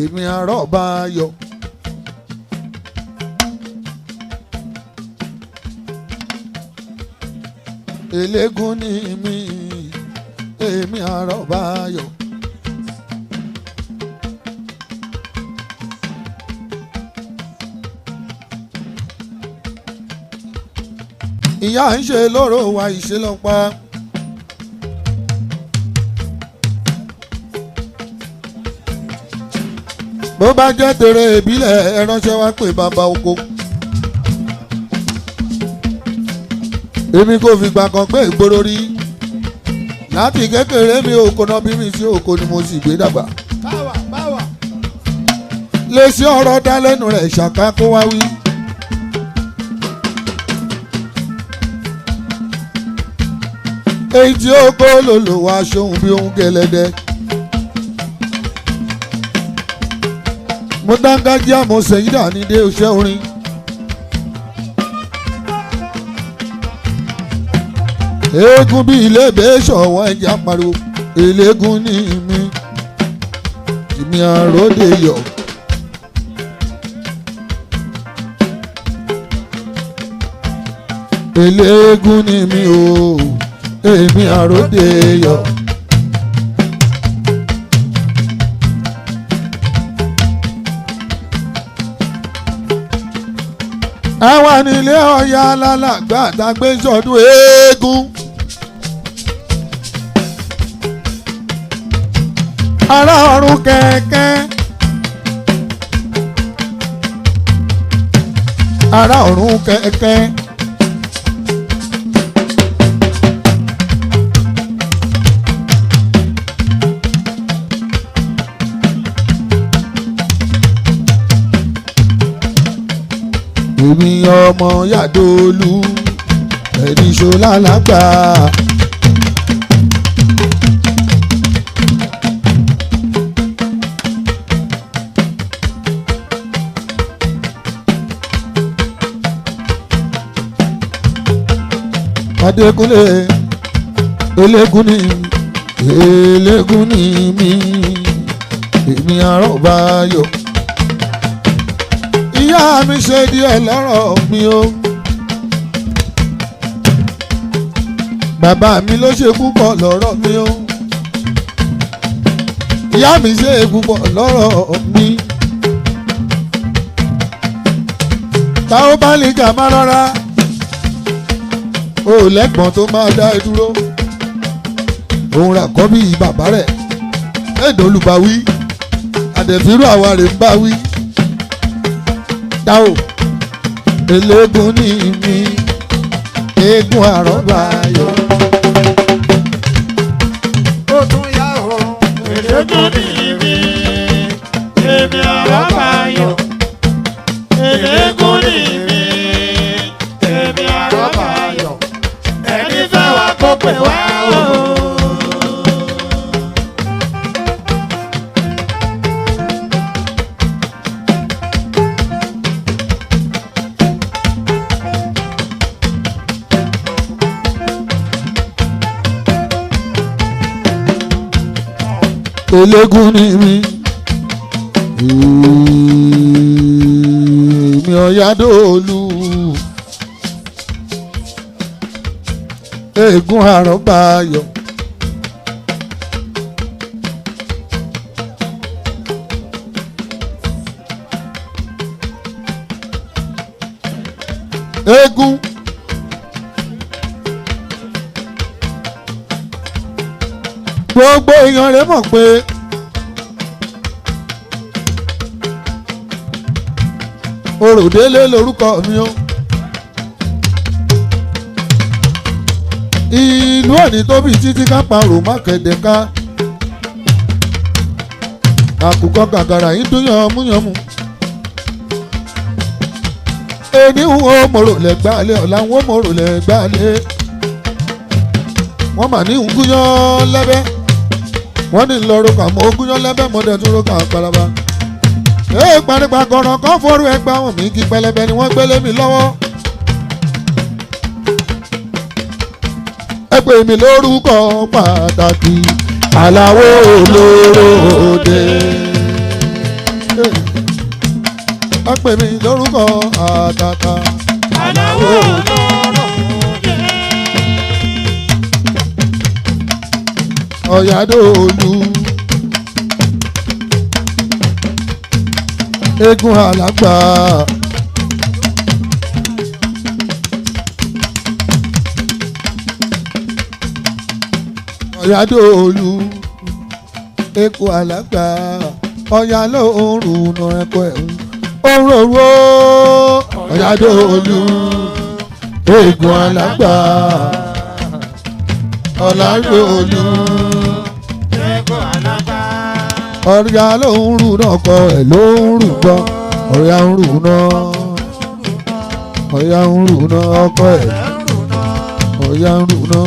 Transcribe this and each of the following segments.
èmi àrọ́bá ayọ̀. Eléégún ni mí èmi àrọ́bá ayọ̀. ìyá ń ṣe lóró wa ìṣelọ́pá. bó bá jẹ́ tèrè ìbílẹ̀ ẹ ránṣẹ́ wá pé Baba-Oko. èmi kò fìgbà kan gbé ìgboro rí láti kékeré mi ò kóná bí mi sí òkò ni mo sì gbé dàgbà. lè ṣe ọ̀rọ̀ dá lẹ́nu rẹ̀ ṣàká kó wá wí. èyí tí ó kó lòlò wá ṣóhun bí ohun gẹlẹ́dẹ́. mo dángájíá mo sẹ́yìn dání dé iṣẹ́ orin. eégún bí ilé bẹ́ẹ̀ ṣọ̀wọ́ ẹja pariwo eléégún ní mi ìmí àròdé yọ̀. eléégún ní mi o èmi àròdé yọ̀. àwa nílé Ọya Alaagba àtàgbé sọdún eégún. ará ọ̀run kẹ̀kẹ́. ará ọ̀run kẹ̀kẹ́. èmi ọmọ Oyadolu ẹni ṣọlá lágbà. Adekunle eléégún ni mi èmi àrọ́bá ayọ̀. ìyá mi ṣe díẹ̀ lọ́rọ̀ mi o. bàbá mi ló ṣe púpọ̀ lọ́rọ̀ mi o. ìyá mi ṣe púpọ̀ lọ́rọ̀ mi. táwọn bá lè jà má rọra. o lẹ́gbọ̀n tó máa dá ẹ dúró. òun rà kọ́ bí bàbá rẹ̀. ẹ̀dọ̀ olùbáwí. àdẹ̀fírú àwa rẹ̀ ń bá wí. dáwò eléégún ní mi eégún àrọ́bá ayọ̀. ó tún yá o eléégún ní mi èmi àrọ́bá ayọ̀. eléégún ní mi èmi àrọ́bá ayọ̀. ẹni fẹ́ wá kó pè wá o. eléégún ni mi èmi Oyadolu eégún àrọ́bá ayọ̀. eégún gbogbo èèyàn rẹ̀ mọ̀ pé Òròdélé lórúkọ mi o. ìlú òní tóbi títí ká parò má kẹ̀dẹ̀ ká. àkùkọ gàgàrà yìí dún yànmúyànmú. èmi ń wo mòrò lẹ́gbàálẹ̀ ọ̀la ń wo mòrò lẹ́gbàálẹ̀. wọ́n mà ní ngúyán lẹ́bẹ́. wọ́n ní lọ roka mọ́ ogúnyán lẹ́bẹ̀ mọ́dẹ̀ tún roka palaba. Paripa gọ̀rọ̀ kan fọ́rú ẹgbàá wọn mi kí pẹlẹbẹ ni wọ́n gbélé mi lọ́wọ́. ẹ pè mí lórúkọ pàtàkì Aláwo olóròdé. wọ́n pè mí lórúkọ àtàtà. Aláwọ̀ lọ́rọ̀ yẹ. Oyadolu eégún Alaagba. Oyadolu eégún Alaagba. Ọya lóorùn nà ẹ̀kọ́ ẹ̀ òróró. Oyadolu eégún Alaagba. Oyadolu Eégún Alaagba. ọ̀rẹ́ ló ń rù náà kọ ẹ̀ ló ń rù gbọ́ ọ̀rẹ́ ń rù náà ọ̀rẹ́ ń rù náà ọkọ ẹ̀ ọ̀rẹ́ ń rù náà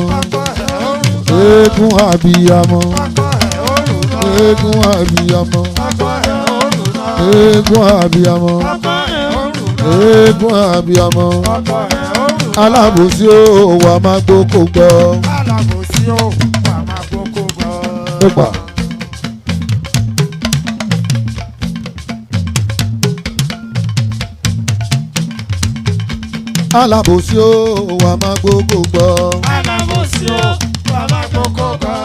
eégún abiyamọ eégún abiyamọ eégún abiyamọ eégún abiyamọ alábòsí ó wà má gbókò gbọ́. Alábòsí ó wà má gbókò gbọ́. Alábòsí ó wà má gbókò gbọ́. Alábòsí ó wà má gbókò gbọ́.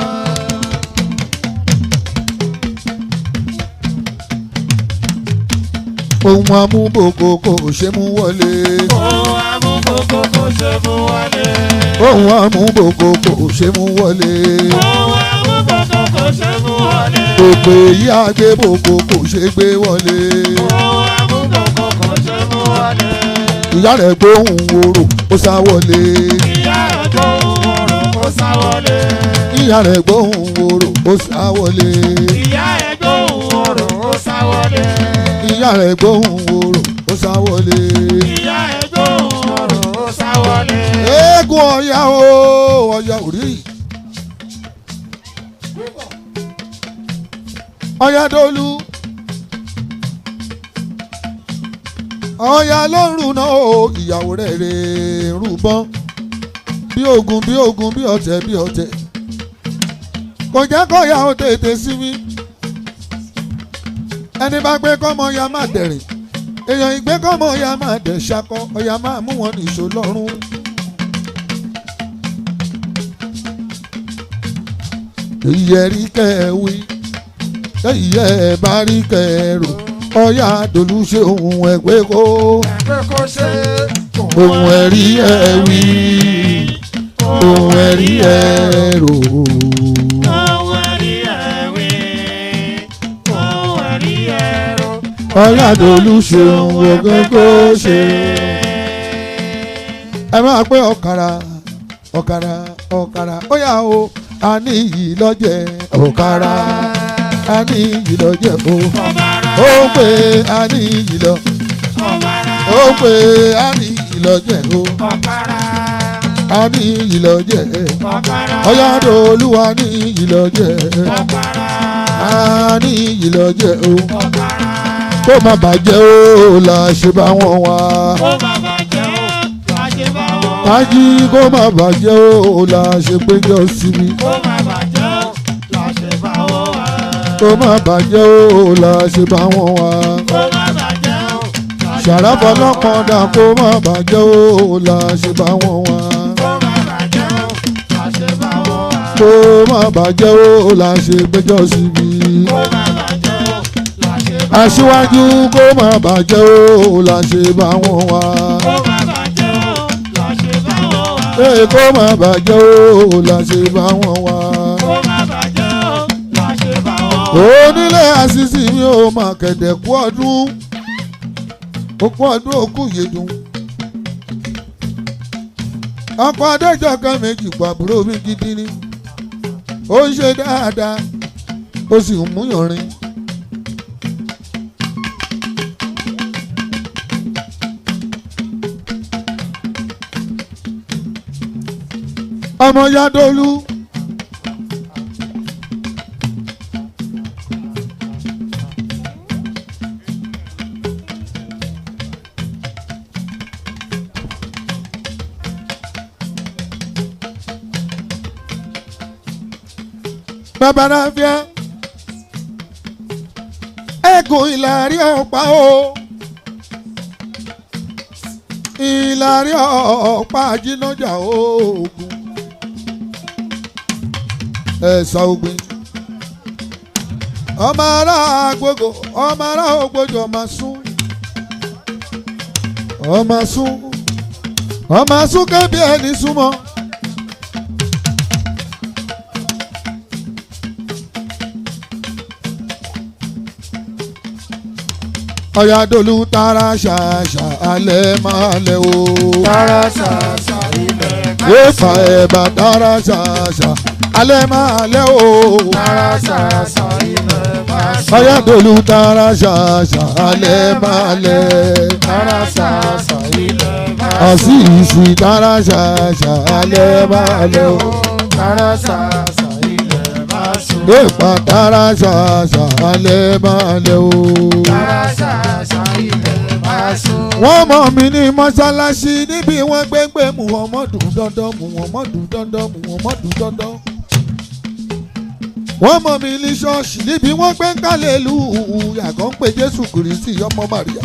Ohun amúbòkò kò ṣe mú wọlé. Ohun amúbòkò kò ṣe mú wọlé. Ohun amúbòkò kò ṣe mú wọlé. Ohun amúbòkò kò ṣe mú wọlé. Òpè yí agbébòkò kò ṣe gbé wọlé. Ohun amúbòkò kò ṣe mú wọlé. Ìyá rẹ̀ gbóhùn orò ó sá wọlé. Ìyá rẹ̀ gbóhùn orò ó sá wọlé. Ìyá rẹ̀ gbóhùn orò ó sá wọlé. Ìyá rẹ̀ gbóhùn orò ó sá wọlé. Ìyá rẹ̀ gbóhùn orò ó sá wọlé. Ìyá rẹ̀ gbóhùn orò ó sá wọlé. Eégún Ọya o Ọya orí. Oyadolu Ọya ló ń rùnà o ìyàwó rẹ̀ rè rúbọ́n bí ogun bí ogun bí ọ̀tẹ̀ bí ọ̀tẹ̀ kò jẹ́ kọ́ya ó tètè sí mi ẹni bá gbé kọ́mọ ya má dẹ̀rìn èèyàn ìgbé kọ́mọ ya má dẹ̀ ṣakọ Ọya máa mú wọn nìṣó lọ́rùn. èyí ẹ rí kẹ́ẹ̀wí èyí ẹ bá rí kẹ́ẹ̀rò Oyadolu ṣe ohun ẹgbẹ́ kó ohun ẹ̀rí ẹ̀wí ohun ẹ̀rí ẹ̀rò. Oyadolu ṣe ohun ẹgbẹ́ kó ṣe. Ẹ máa pé ọ̀kàrà ọ̀kàrà ọ̀kàrà ó yá o a ní iyì lọ́jẹ̀ ọ̀kàrà a ní iyì lọ́jẹ̀ o. Ó pé a ní iyì lọ ó pé a ní iyì lọ́jẹ̀ o a ní iyì lọ́jẹ̀ Oyadolu a ní iyì lọ́jẹ̀ a ní iyì lọ́jẹ̀ o kó má bàjẹ́ o là ṣe bá wọn wá. Tájí kó má bàjẹ́ o là ṣe péjọ síbi. Kó má bàjẹ́ o là ṣe bá wọn wá. Ṣàràfọ̀ lọ́kọ̀ọ́dà kó má bàjẹ́ o là ṣe bá wọn wá. Kó má bàjẹ́ o là ṣe péjọ síbi. Aṣíwájú kó má bàjẹ́ o là ṣe bá wọn wá. Kó má bàjẹ́ o là ṣe bá wọn wá. Onílé àṣìṣì mi ò mà kẹ̀dẹ̀ kú ọdún òkú ọdún òkú yèdùn. Ọkọ̀ adéjọ́ kan méjì pàbúrò mi gidi ni ó ń ṣe dáadáa ó sì ń múyànrin. Ọmọ Oyadolu Baba Rafia ẹkùn ìlàrí ọ̀pá o ìlàrí ọ̀pá àjínájà oògùn ẹ̀sà ògbìn ọmọ ará àgbogbo ọmọ ará ògbójò ọmọ sún kẹ́bí ẹni súnmọ́. Oyadolu tara ṣàṣà alẹ́ máa lẹ̀ o. Tara ṣàṣà ilẹ̀ máa ṣú. Éfà ẹ̀bà tara ṣàṣà alẹ́ máa lẹ̀ o. Tara ṣàṣà ilẹ̀ máa ṣú. Oyadolu tara ṣàṣà alẹ́ máa lẹ̀. Tara ṣàṣà ilẹ̀ máa ṣú. Àṣìṣì tara ṣàṣà alẹ́ máa lẹ̀ o. Tara ṣàṣà ilẹ̀ máa ṣú. Éfà tara ṣàṣà alẹ́ máa lẹ̀ o. Tara ṣàṣà ilẹ̀ máa ṣú. Wọ́n mọ̀ mí ní mọ́ṣáláṣí níbi wọ́n gbégbé Muhammadu dandan Muhammadu dandan Muhammadu dandan. Wọ́n mọ̀ mí ní ṣọ́ọ̀ṣì níbi wọ́n gbé kálẹ̀lú yàgò ń pè Jésù Kristi ọmọ Màríà.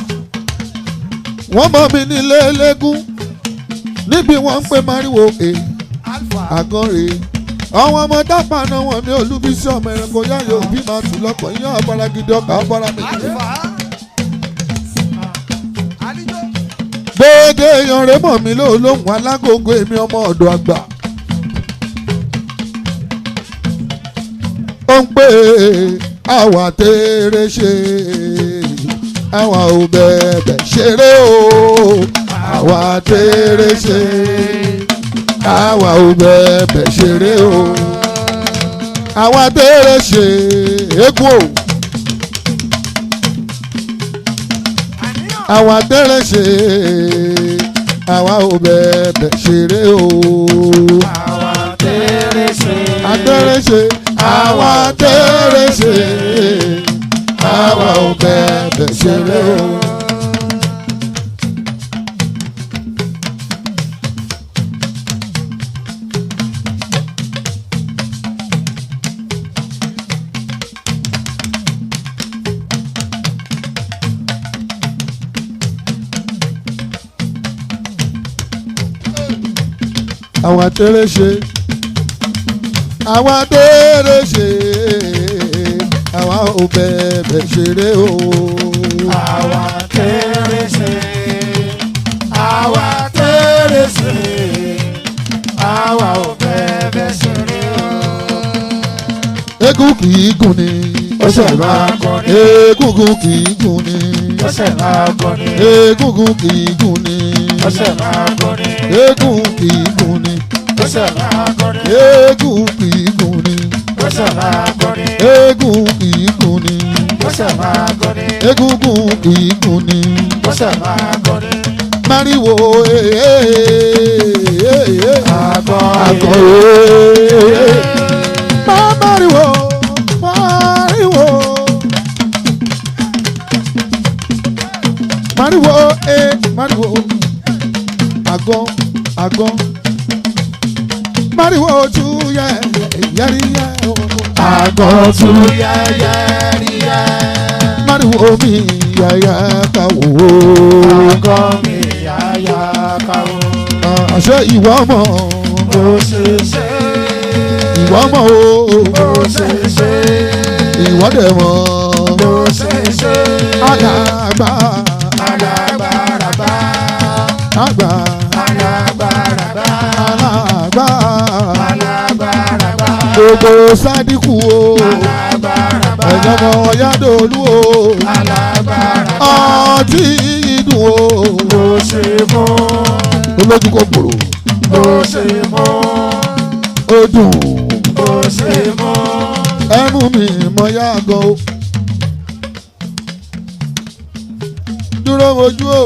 Wọ́n mọ̀ mí ní lélégún níbi wọ́n ń pè Máríwò àgọ́rè. Àwọn ọmọ dápà náà wọ́n ní Olúbísí ọmọ ẹranko yáyọ òbí máa tù lọ́pọ̀ yíyan abara gidi ọkà abara méjì. Gbogbo èèyàn rẹ̀ mọ̀ mí lóhùn alágógó èmi ọmọ ọ̀dọ̀ àgbà. Ó ń pè àwa tèrè ṣe àwa ò bẹ̀bẹ̀ ṣeré o. Àwa tèrè ṣe àwa ò bẹ̀bẹ̀ ṣeré o. Àwa tèrè ṣe eégún o. Àwa tẹ́rẹ̀ ṣe àwa ò bẹ̀bẹ̀ ṣeré o. Àwa tẹ́rẹ̀ ṣe àtẹ́rẹ̀ ṣe àwa tẹ́rẹ̀ ṣe àwa ò bẹ̀bẹ̀ ṣeré o. Àwa tẹ́rẹ̀ ṣe àwa tẹ́rẹ̀ ṣe àwa ò bẹ̀bẹ̀ ṣeré o. Àwa tẹ́rẹ̀ ṣe àwa tẹ́rẹ̀ ṣe àwa ò bẹ̀bẹ̀ ṣeré o. Eégún kì í gùn ni ó ṣe máa gùn ni. Egungun kì í gùn ni ó ṣe máa gùn ni. Egungun kì í gùn ni ó ṣe máa gùn ni. Eégún kì í gùn ni ó ṣe máa gùn ni. Eégún kì í gùn ni ó ṣe máa gùn ni. Eégún kì í gùn ni ó ṣe máa gùn ni. Egungun kì í gùn ni. ó ṣe máa gùn ni. Máríwò Àgọ́ àgọ́ máríwò máríwò máríwò máríwò àgọ́ àgọ́ máríwò tú yẹ yẹrí yẹ àgọ́ tú yẹ́yẹ́rìyẹ́. máríwò mi yàyà káwò. Àgọ́ mi yáyà káwọ́. Àṣẹ ìwọ mọ̀ Bó ṣe ṣe. ìwọ mọ̀ o Bó ṣe ṣe. ìwọ dẹ̀ mọ̀ Bó ṣe ṣe. Alaagba Alágbárabá. àgbà Alágbárabá. Alaagba Alágbárabá. gbogbo sádìkù o Alágbárabá. ẹ̀yọ́mọ Oyadolu o Alágbárabá. ọtí ìdùn o Bó ṣe mú. olójú kòkòrò Bó ṣe mú. ó dùn Bó ṣe mú. ẹmu mi mọ yá gan o dúró wojú o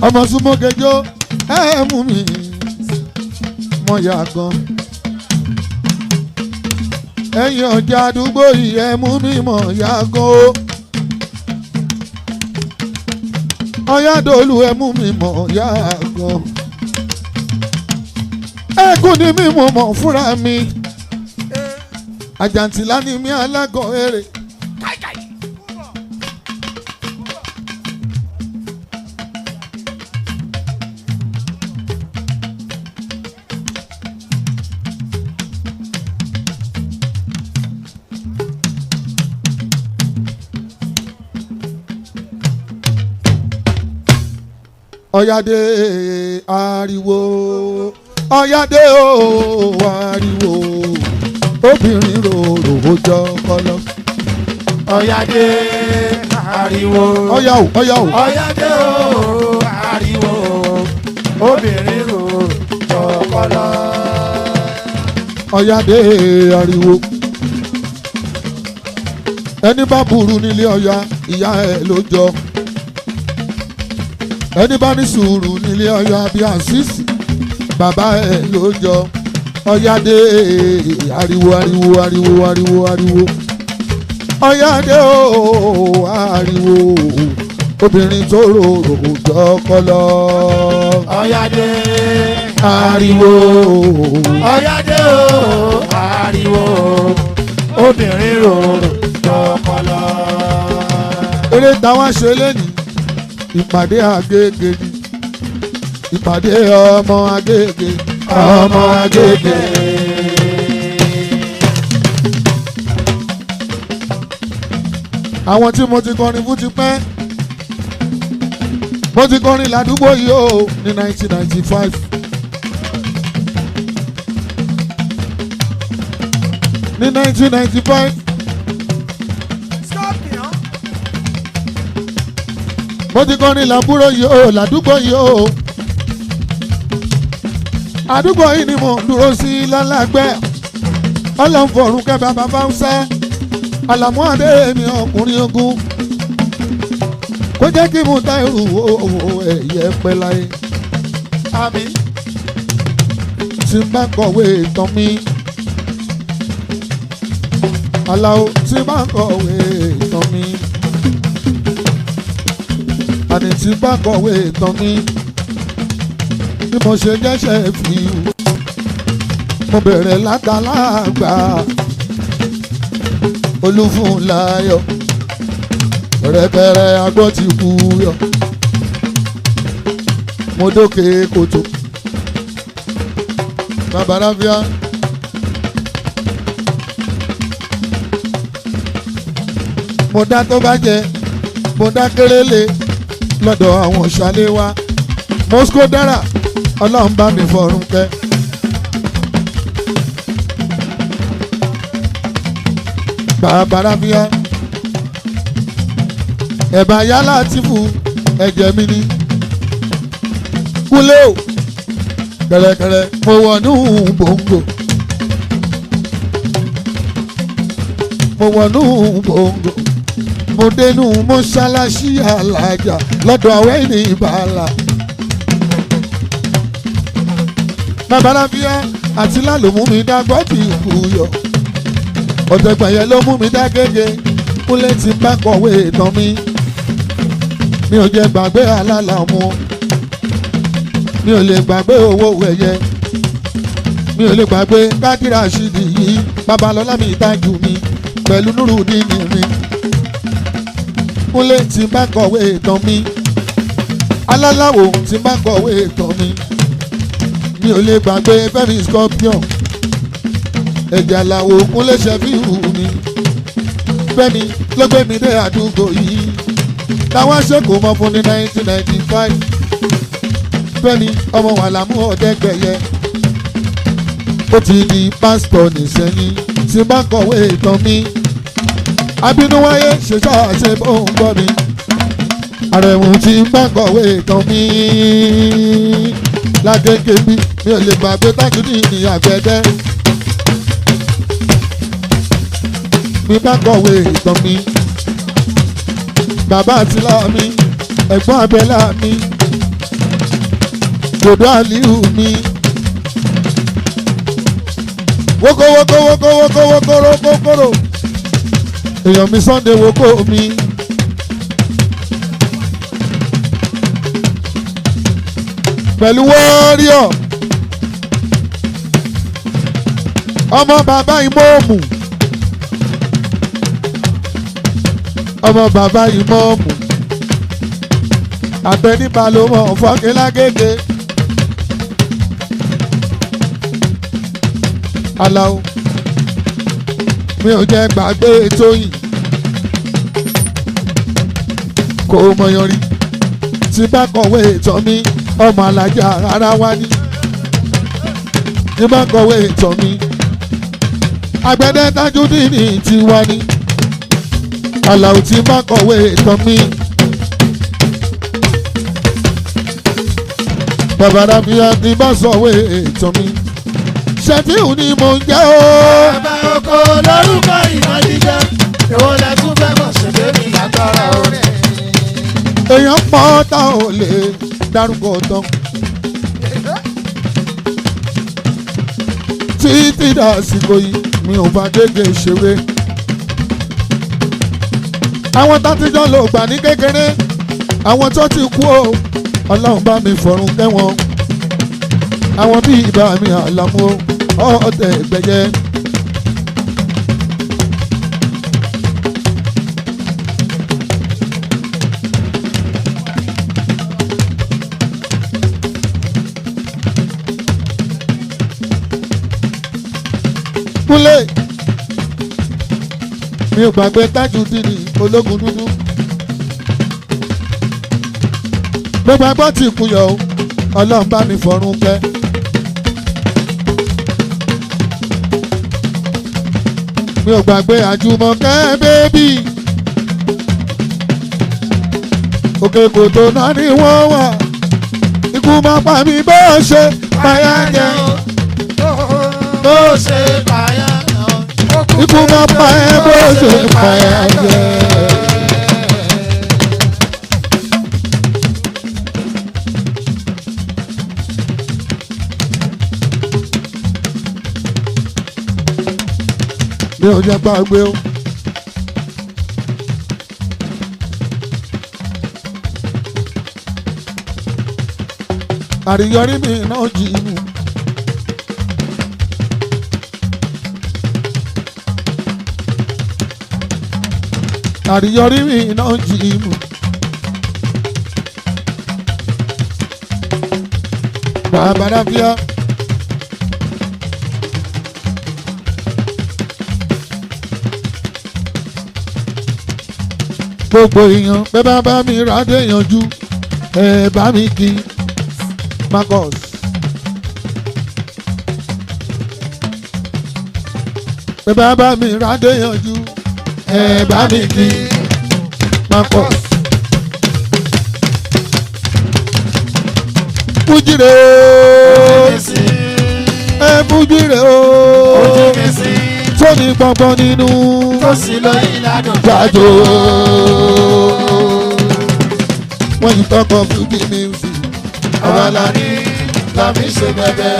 ọmọ súnmọ́ kẹjọ ẹmu mi mọ yá gan ẹ̀yin ọjà àdúgbò yìí ẹmu mi mọ yá gan o Oyadolu ẹmu mi mọ yá gan ẹkún ni mi mo mọ fúnra mi àjàntìlá ni mi alágọ̀ èrè Ọ̀yádé ariwo Ọ̀yádé o ariwo obìnrin rorò ojọ́ kọlọ́. Ọ̀yádé ariwo Ọ̀yá o ọ̀yá o. Ọ̀yádé o ariwo obìnrin rorò ojọ́ kọlọ́. Ọ̀yádé ariwo ẹni bá burú nílé Ọ̀yá ìyá ẹ̀ ló jọ ẹni bá ní sùúrù nílé Ọ̀yá bí àṣìṣì bàbá ẹ̀ ló jọ. Ọ̀yádé ariwo ariwo ariwo ariwo ariwo Ọ̀yádé o ariwo obìnrin tó rorò jọ kọlọ. Ọ̀yádé ariwo Ọ̀yádé o ariwo obìnrin rorò jọ kọlọ. eré táwọn ṣe lẹ́nu ìpàdé Agége ni ìpàdé ọmọ Agége ọmọ Agége. Àwọn tí mo ti kọrin fún ti pẹ́ mo ti kọrin ládùúgbò yìí o ní 1995. Ní 1995 mo ti kọrin làbúrò yìí o ládùúgbò yìí o. Àdúgbò yìí ni mo dúró sí lálàgbẹ́ ọlọ́nfọ̀rún kẹfà bàbá ń sẹ́ àlàmú àdé mi ọkùnrin ogun kó jẹ́ kí mo ta irú ẹ̀yẹ pẹ́ láyé. Àmín. Tí n bá kọ̀wé ìtàn mi Alao tí n bá kọ̀wé ìtàn mi àní tí n bá kọ̀wé ìtàn mi bí mo ṣe jẹ́ Shefiu mo bẹ̀rẹ̀ látàlágbà Olúfúnláyọ̀ rẹ̀kẹ̀rẹ̀ agbọ́ ti kú yọ mo dókè kòtò babaláfíà mo dá tó bá jẹ mo dá kérélé lọ́dọ̀ àwọn ṣàlẹ́ wa Moscow dára Ọlọ́run bá mi fọ̀run kẹ́. Babaláfíà ẹ̀bà yálà tí fún ẹ̀jẹ̀ mi ní kúlẹ̀ o kẹ̀rẹ̀kẹ̀rẹ̀ mo wọnú bòǹgò mo wọnú bòǹgò mo dénú mọ́ṣáláṣí alájà lọ́dọ̀ àwẹ̀ ní ìbàlá. Babaláfíà àti lálọ́ mú mi dá gbọ́ ti kú yọ ọ̀tẹ̀gbẹ̀yẹ ló mú mi dá gẹ́gẹ́ kúlẹ̀ tí bá kọ̀wé ìtàn mi ò jẹ́ gbàgbé alálà ọmọ mi ò lè gbàgbé owó ẹ̀yẹ mi ò lè gbàgbé kádìrà ṣìdì yìí babalọ́lá mi ìtajú mi pẹ̀lú nùrùdíìnì mi kúlẹ̀ tí bá kọ̀wé ìtàn mi alálàwò tí bá kọ̀wé ìtàn mi ò lè gbàgbé Fẹ́mi Scorpion ẹ̀jẹ̀ Àlàó Kúnlé Shefiu mi Fẹ́mi ló gbé mi dé àdúgbò yìí táwọn ṣèkò mọ́ fún ní 1995 Fẹ́mi ọmọ wàlámù ọ̀dẹ́gbẹ̀yẹ ó ti di pásítọ̀ nìṣẹ́yìn tí bá kọ̀wé ìtàn mi abínú wáyé ṣèṣà ṣe bó ń gbọ́ mi àrẹ̀wò tí bá kọ̀wé ìtàn mi lágége bí mi ò lè gbàgbé tájúdì ní àgbẹ̀dẹ́. Mi bá kọ̀wé ìtàn mi bàbá àtìlá mi ẹ̀gbọ́n abẹ́lá mi dòdò àlíhù mi wókòwókòwókòwókòwókòwókòrò èèyàn mi Sunday wókò mi pẹ̀lú wọ́ọ́ríọ̀ ọmọ bàbá ìmọ̀ọ́mù ọmọ bàbá ìmọ̀ọ́mù àtẹnibà ló mọ̀ fọ́kẹ́lágége Alao mi ò jẹ́ gbàgbé Tóyìn kò mọ̀yàn rí tí bá kọ̀wé ìtàn mi ọmọ alájà ara wa ní tí bá kọ̀wé ìtàn mi àgbẹ̀dẹ Tajudeen ní tiwa ní Alao tí bá kọ̀wé ìtàn mi bàbá Ráfíà tí bá sọ̀wé ìtàn mi Shefiu ni mo ń jẹ́ o. Baba-Oko lórúkọ ìnagijẹ èwo lẹ tún fẹ́ mọ̀ ṣe débi lágbára orin. èèyàn pọ̀ tá ò lè dárúkọ tán. títí dàsìkò yìí mi ò bá gègé ṣeré. àwọn tátijọ́ ló gbà ní kékeré àwọn tó ti kú o Ọlọ́run bá mi fọ̀run kẹ́wọ̀n. àwọn bíi ìbá mi Àlàmú ọ̀ọ́dẹ ìgbẹ́jẹ́. Kúnlé mi ò gbàgbé Tajudeen ológun dúdú gbogbo agbọ́ tí kú yọ Ọlọ́run bá mi fọ̀run kẹ́. mi ò gbàgbé Àjùmọ̀kẹ́ bébì òkè kòtò náà ni wọ́n wà ikú máa pa mí bó ṣe payá jẹ bó ṣe payá ikú máa pa ẹ́ bó ṣe payá jẹ. mi ò jẹ́ gbàgbé o. àríyọrí mi náà jì mú. àríyọrí mi náà jì mú. bàbá Ráfíà. gbogbo èèyàn bẹ́ẹ̀ bá bá mi rádé yanjú ẹ bá mi kí Marcus. bẹ́ẹ̀ bá bá mi rádé yanjú ẹ bá mi kí Marcus. Fújìrè ẹ fújìrè o tó ní gbọ̀ngbọ̀n nínú tó sì lóyìn ládùn jájò. When you talk of Fuji music, àwa la ní tàbí ṣe bẹ̀bẹ̀.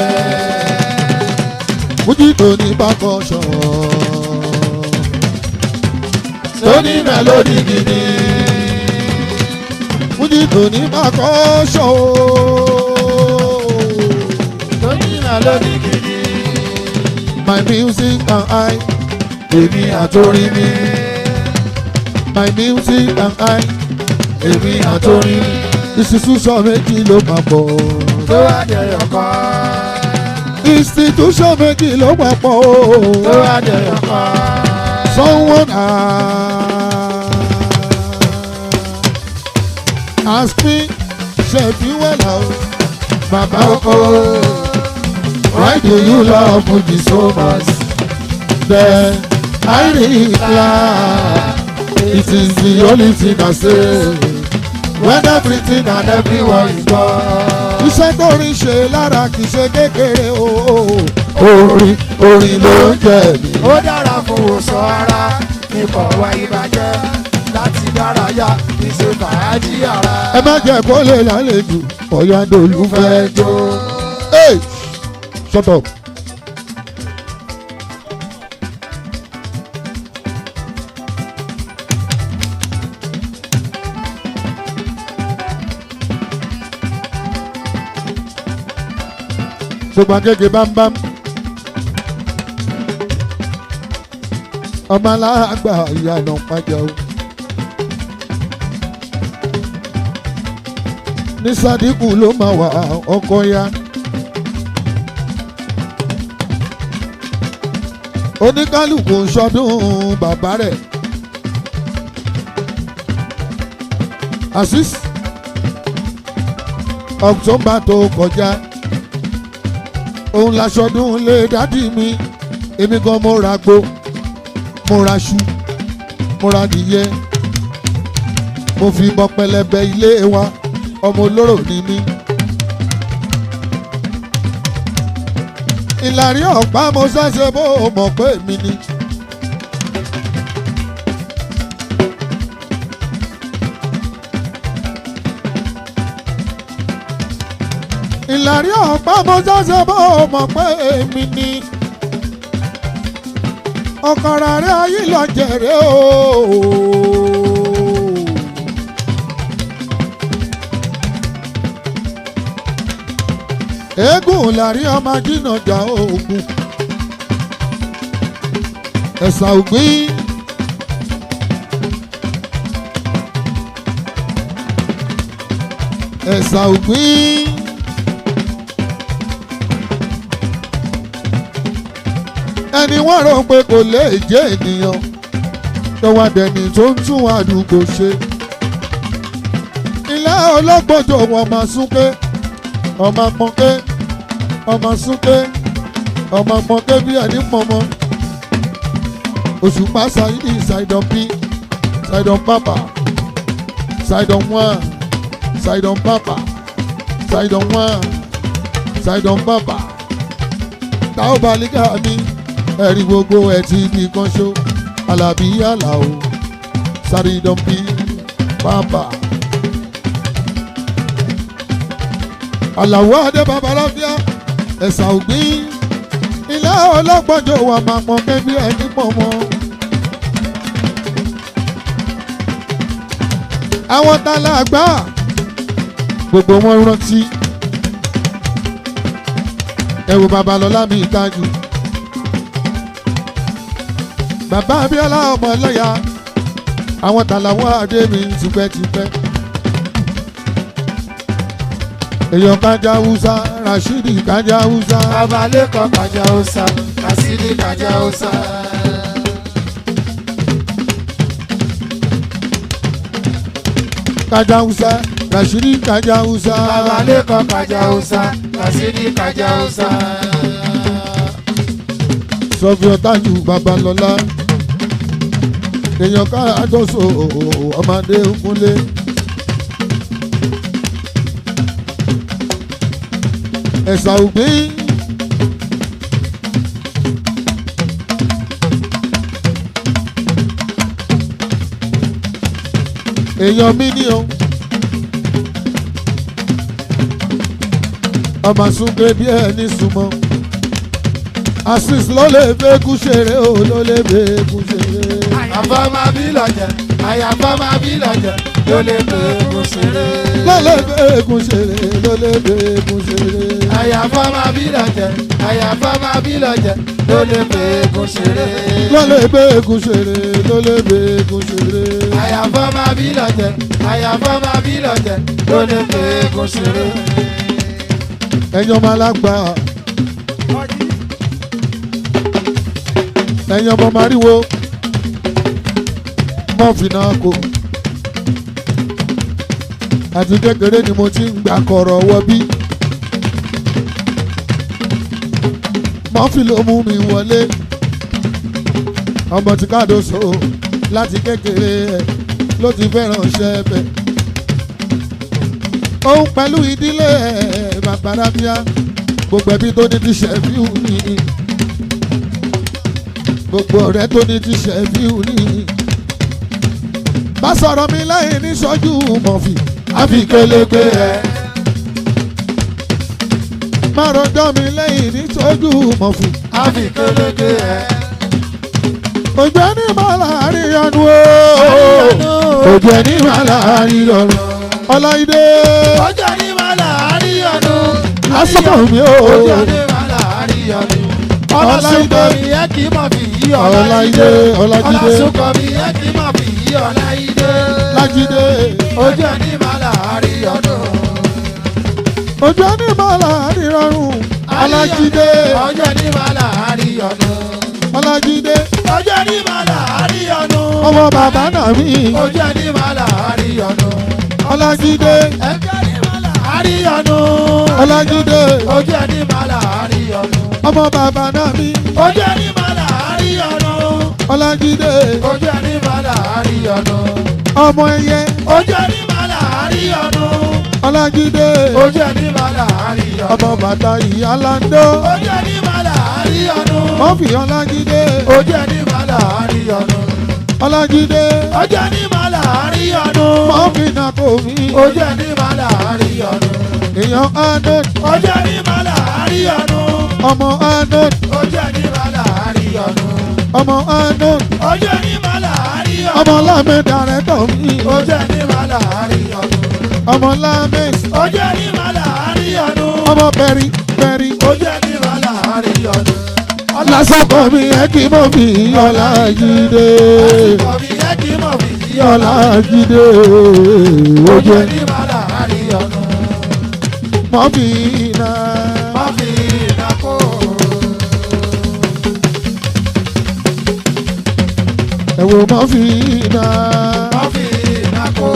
Fuji tó ní percussion, tó ní mélòdì gidi. Fuji tó ní percussion, tó ní mélòdì gidi. my music and I, èmi àtòrí mi. my music and I, èmi àtòrí mi. institution méjì ló máa bọ̀. tó wá dẹ̀yọ̀ kan. institution méjì ló máa pọ̀. tó wá dẹ̀yọ̀ kan. Someone ask me, Shefiu Alao, Baba-Oko, why do you love Fuji so much? Then I reply, it is the only thing I say. When everything and everyone is gone. Iṣẹ́ tó rí ṣe lára kì í ṣe kékeré o. Orin ló ń jẹ mí. ó dára fún òsàn ara nípa ọ̀wá ìbàjẹ́ láti dárayá ìṣe fàájì ara. Ẹ má jẹ́ kó lè lálejò, Oyadolu fẹ́ jó. Hey! Shut up. Gbogbo agége bámbám. Ọmọ Alaagba Iyana Ipaja o. Ní Sadiku ló máa wà ọkọ ya. Oníkálùkù sọdún bàbá rẹ̀. Asis October tó kọjá òun laṣọdún lé dádì mi èmi gan mo ra gbó mo ra ṣu mo ra dìyẹ mo fi bọ pẹlẹbẹ ilé wa ọmọ olóró ni mí. Ìlàrí ọ̀pá mo ṣẹ̀ṣẹ̀ bó mọ̀ pé mi ni. Ìlàrí ọ̀pá mo ṣẹ̀ṣẹ̀ bó mọ̀ pé mi ni. Ọ̀kàrà rẹ̀ ayé lọ jẹ̀rẹ̀ o. Eégún làrí ọmọ jìnnàjà ogun ẹ̀sà ògbín ẹ̀sà ògbín ẹni wọ́n rò pé kò lè jẹ́ ènìyàn lọ́wọ́ dẹni tó ń tún àdúgbò ṣe ilé ológbòjò wọn máa súnké ọmọ pọ́nké ọmọ súnké ọmọ pọ́nké bí ẹni pọ́nmọ́ Òṣùpá Saidi Saidon P Saidon Papa Saidon 1 Saidon Papa Saidon 1 Saidon Papa táwọn balígà mi ẹ̀rí gbogbo ẹ̀ ti di kan ṣó Alábí Alao Saidon P Papa. Àlàó adé babaláfíà ẹ̀sà ògbín ilé ọlọ́gbọ́njọ́ wà máa pọn kébí ẹni pọ̀ mọ́. Àwọn Alaagba gbogbo wọn rántí ẹ̀wù Babalọ́lá mi ìtajú bàbá Abíọ́lá ọmọ lọ́yà àwọn Àlàó adé mi tipẹ́tipẹ́. Èèyàn Kájà Hausa Rashidi Kájà Hausa Babaleko Kájà Hausa Rasidi Kájà Hausa. Kájà Hausa Rashidi Kájà Hausa Babaleko Kájà Hausa Rasidi Kájà Hausa. Sọfí Ọ̀tájú Babalọ́lá èèyàn Káàdọ́sọ ọmọdé Ògúnlé. Ẹ̀sà ògbín èèyàn mi ní o ọmọ súnkẹ́ bí ẹni súnmọ́ Asis ló lè fẹ́kún ṣeré o ló lè fẹ́kún ṣeré. Àyàfọ́ máa bí lọ́jẹ̀ àyàfọ́ máa bí lọ́jẹ̀ ló lè fẹ́kún ṣeré. Ló lè fẹ́kún ṣeré ló lè fẹ́kún ṣeré. Àyàfọ́ máa bí lọ́jẹ̀ àyàfọ́ máa bí lọ́jẹ̀ ló lè fẹ́kún ṣeré. Ló lè fẹ́kún ṣeré ló lè fẹ́kún ṣeré. Àyàfọ́ máa bí lọ́jẹ̀ àyàfọ́ máa bí lọ́jẹ̀ ló lè fẹ́kún ṣeré. Ẹ̀yin ọmọ Alaagba ẹ̀yin ọmọ Mariwo mọ́fìnà kò àti kékeré ni mo ti ń gbà kọ̀rọ̀ wọ bí mọ́fì ló mú mi wọlé ọmọ tí Káàdọ́sọ láti kékeré ẹ̀ ló ti fẹ́ràn iṣẹ́ bẹ̀ òun pẹ̀lú ìdílé ẹ̀ Babalafia gbogbo ẹbí tó ní ti Shefiu ní gbogbo ọ̀rẹ́ tó ní ti Shefiu ní bá sọ̀rọ̀ mi lẹ́yìn ní sọ́jú mọ̀fì àfi kélégbé ẹ̀ má rọjọ́ mi lẹ́yìn ní sọ́jú mọ̀fì àfi kélégbé ẹ̀. Ojú ẹni máa láàrin ọdún ooo ojú ẹni máa láàrin ọdún Ọláìdé ojú ẹni máa láàrin ọdún asọ́kọ̀ mi ooo ojú ẹni máa láàrin ọdún Ọlásùnkọ̀ mi yẹ kí mọ̀ fi yí Ọláìdé Ọlásùnkọ̀ mi yẹ kí mọ̀ fi yí Ọláìdé Lájídé ojú ẹni máa láàrin ọdún ojú ẹni máa láàrin ọdún Ọlájídé ojú ẹni máa láàrin ọdún Ọlájídé ojú ẹni máa láàrin ọdún ọmọ bàbá náà mi ojú ẹni máa láàrin ọdún Ọlájídé ẹgbẹ́ ẹni máa láàrin àríyànú. Ọlájídé Ojú ẹni máa là àríyànú. ọmọ bàbá náà mi. Ojú ẹni máa là àríyànú. Ọlájídé Ojú ẹni máa là àríyànú. ọmọ ẹyẹ. Ojú ẹni máa là àríyànú. Ọlájídé Ojú ẹni máa là àríyànú. ọmọ bàtà ìyá Lando. Ojú ẹni máa là àríyànú. wọ́n fi Ọlájídé. Ojú ẹni máa là àríyànú. Ọlájídé Ojú ẹni máa là àríyànú. wọ́n fi nàkó mi. Ojú ẹni máa là àríyànú. èèyàn Arnold Ojú ẹni máa là àríyànú. ọmọ Arnold Ojú ẹni máa là àríyànú. ọmọ Arnold Ojú ẹni máa là àríyànú. ọmọ lámẹ́dà rẹ̀ tọ̀ mí. Ojú ẹni máa là àríyànú. ọmọ lámẹ́ Ojú ẹni máa là àríyànú. ọmọ pẹ̀rí pẹ̀rí. Ojú ẹni máa là àríyànú. lásìkò mi ẹ kì í mọ̀ fi Ọlájídé. Àsìkò mi yẹ kí mọ̀ fi sí Ọlájídé Ojú ojú ẹ ẹni máa là àríyànú. mọ̀ fi iná. Má fi iná kó. ẹ wo mọ̀ fi iná. Má fi iná kó.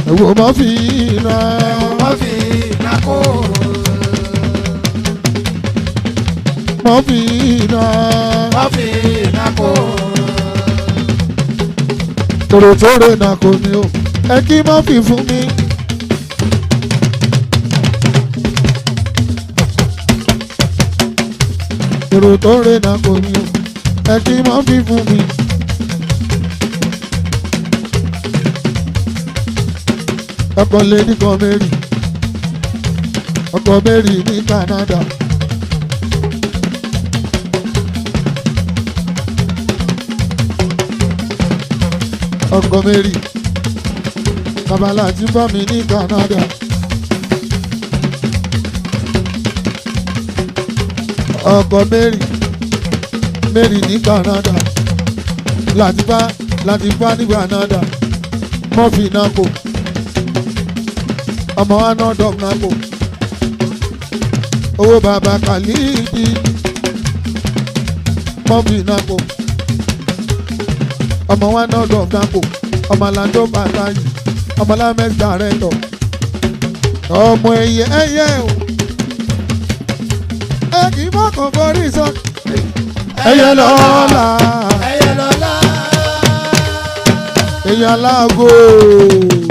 ẹ wo mọ̀ fi iná. Má fi iná kó. mọ̀ fi iná. Má fi iná kó. tòròtòrò náà kò ní o ẹ kí mọ̀ fi fún mi. tòròtòrò náà kò ní o ẹ kí mọ̀ fi fún mi. ọkọ lady kan Mary ọkọ Mary ní Canada. ọkọ Mary kabala ti bá mi ní Canada. ọkọ Mary ní Canada láti bá ní Canada mọ́fì náà kò ọmọ anọ́dọ̀ náà kò owó bàbá Khalidi mọ́fì náà kò ọmọ anọ́dọ̀ náà kò ọmọ alájọ bàtà yìí ọmọ alámẹ́sà rẹ̀ tọ̀ ọmọ ẹyẹ o ẹ kì í fọkàn borí sọ ẹyẹ lọ́la Ẹyẹ lọ́la. ẹyẹ aláàgọ́.